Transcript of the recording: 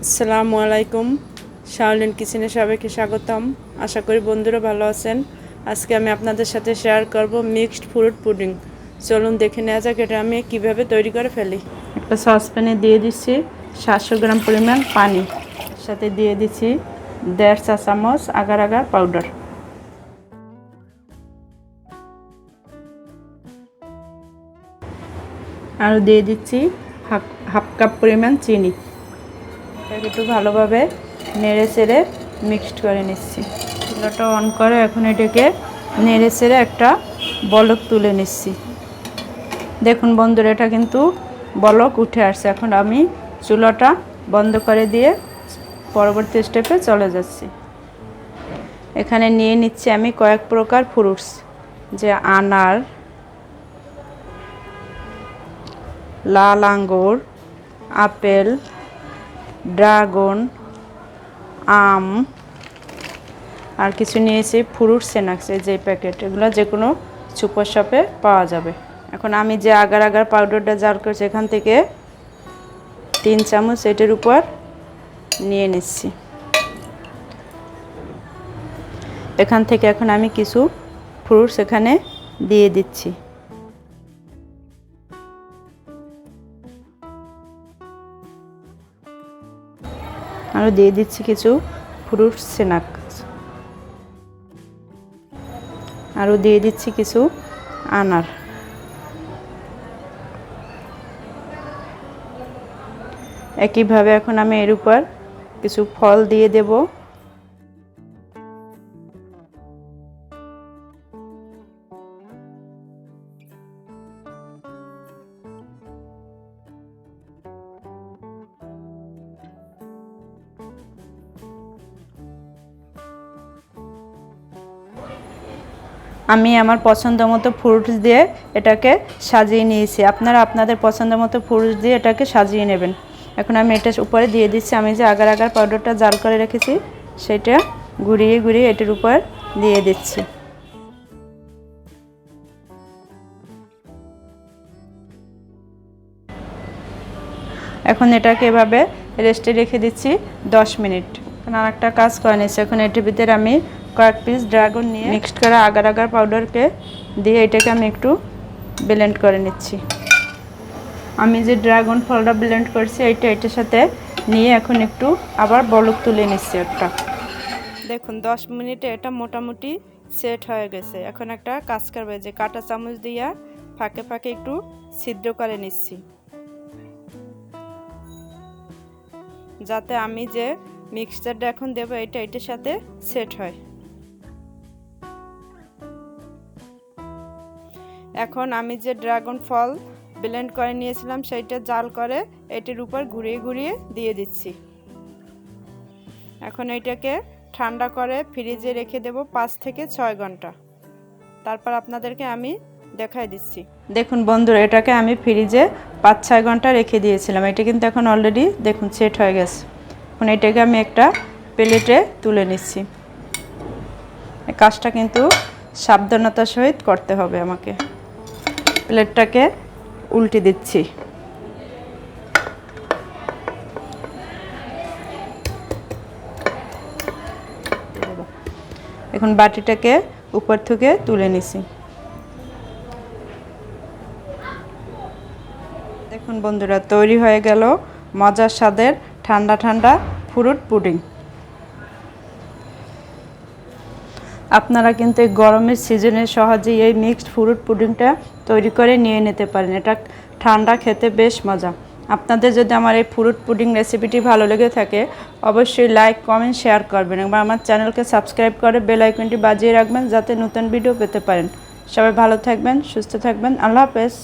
আসসালামু আলাইকুম। শাওলিন কিচেনে সবাইকে স্বাগতম। আশা করি বন্ধুরা ভালো আছেন। আজকে আমি আপনাদের সাথে শেয়ার করব মিক্সড ফ্রুট পুডিং। চলুন দেখে নেওয়া যাক এটা আমি কিভাবে তৈরি করে ফেলি। একটা সসপ্যানে দিয়ে দিচ্ছি 700 গ্রাম পরিমাণ পানি, সাথে দিয়ে দিচ্ছি 1.5 চা চামচ আগার আগার পাউডার, আর দিয়ে দিচ্ছি হাফ কাপ পরিমাণ চিনি। একটু ভালোভাবে নেড়ে চেড়ে মিক্সড করে নিচ্ছি। চুলাটা অন করে এখন এটাকে নেড়ে চেড়ে একটা বলক তুলে নিচ্ছি। দেখুন বন্ধুরা, এটা কিন্তু বলক উঠে আসছে। এখন আমি চুলাটা বন্ধ করে দিয়ে পরবর্তী স্টেপে চলে যাচ্ছি। এখানে নিয়ে নিচ্ছি আমি কয়েক প্রকার ফ্রুটস, যে আনার, লাল আঙ্গুর, আপেল, ড্রাগন, আম, আর কিছু নিয়েছি ফ্রুট স্ন্যাক্স, যে প্যাকেট, এগুলো যে কোনো সুপার শপে পাওয়া যাবে। এখন আমি যে আগার আগার পাউডারটা জাল করেছি এখান থেকে 3 চামচ এটার উপর নিয়ে নিচ্ছি। এখান থেকে এখন আমি কিছু ফ্রুটস এখানে দিয়ে দিচ্ছি। আরও দিয়ে দিচ্ছি কিছু ফ্রুট স্ন্যাক্স, আরও দিয়ে দিচ্ছি কিছু আনার। একইভাবে এখন আমি এর উপর কিছু ফল দিয়ে দেব। আমি আমার পছন্দ মতো ফ্রুটস দিয়ে এটাকে সাজিয়ে নিয়েছি। আপনারা আপনাদের পছন্দ মতো ফ্রুটস দিয়ে এটাকে সাজিয়ে নেবেন। এখন আমি এটার উপরে দিয়ে দিচ্ছি আমি যে আগার আগার পাউডারটা জাল করে রেখেছি, সেটা ঘুরিয়ে ঘুরিয়ে এটার উপর দিয়ে দিচ্ছি। এখন এটাকে এভাবে রেস্টে রেখে দিচ্ছি 10 মিনিট। এখন আর একটা কাজ করে নিচ্ছি। এখন এটির ভিতরে আমি কয়েক পিস ড্রাগন নিয়ে মিক্সড করা আগার আগার পাউডারকে দিয়ে এটাকে আমি একটু ব্লেন্ড করে নিচ্ছি। আমি যে ড্রাগন ফলটা ব্লেন্ড করছি এটার সাথে নিয়ে এখন একটু আবার বলক তুলে নিচ্ছি একটা। দেখুন 10 মিনিটে এটা মোটামুটি সেট হয়ে গেছে। এখন একটা কাজ করবে, যে কাঁটা চামচ দিয়ে ফাঁকে ফাঁকে একটু ছিদ্র করে নিচ্ছি, যাতে আমি যে মিক্সচারটা এখন দেবো এটার সাথে সেট হয়। এখন আমি যে ড্রাগন ফল ব্লেন্ড করে নিয়েছিলাম সেইটা জাল করে এটির উপর ঘুরিয়ে ঘুরিয়ে দিয়ে দিচ্ছি। এখন এটাকে ঠান্ডা করে ফ্রিজে রেখে দেব 5 থেকে 6 ঘন্টা। তারপর আপনাদেরকে আমি দেখাই দিচ্ছি। দেখুন বন্ধুরা, এটাকে আমি ফ্রিজে 5-6 ঘন্টা রেখে দিয়েছিলাম। এটা কিন্তু এখন অলরেডি দেখুন সেট হয়ে গেছে। এখন এটাকে আমি একটা প্লেটে তুলে নিচ্ছি। এই কাজটা কিন্তু সাবধানতার সহিত করতে হবে আমাকে। প্লেটটাকে উল্টে দিচ্ছি। এখন বাটিটাকে উপর থেকে তুলে নিছি। দেখুন বন্ধুরা, তৈরি হয়ে গেল মজার স্বাদের ঠান্ডা ঠান্ডা ফ্রুট পুডিং। আপনারা কিন্তু এই গরমের সিজনে সহজেই এই মিক্সড ফ্রুট পুডিংটা তৈরি করে নিয়ে নিতে পারেন। এটা ঠান্ডা খেতে বেশ মজা। আপনাদের যদি আমার এই ফ্রুট পুডিং রেসিপিটি ভালো লেগে থাকে অবশ্যই লাইক, কমেন্ট, শেয়ার করবেন এবং আমার চ্যানেলকে সাবস্ক্রাইব করে বেল আইকনটি বাজিয়ে রাখবেন, যাতে নতুন ভিডিও পেতে পারেন। সবাই ভালো থাকবেন, সুস্থ থাকবেন। আল্লাহ হাফেজ।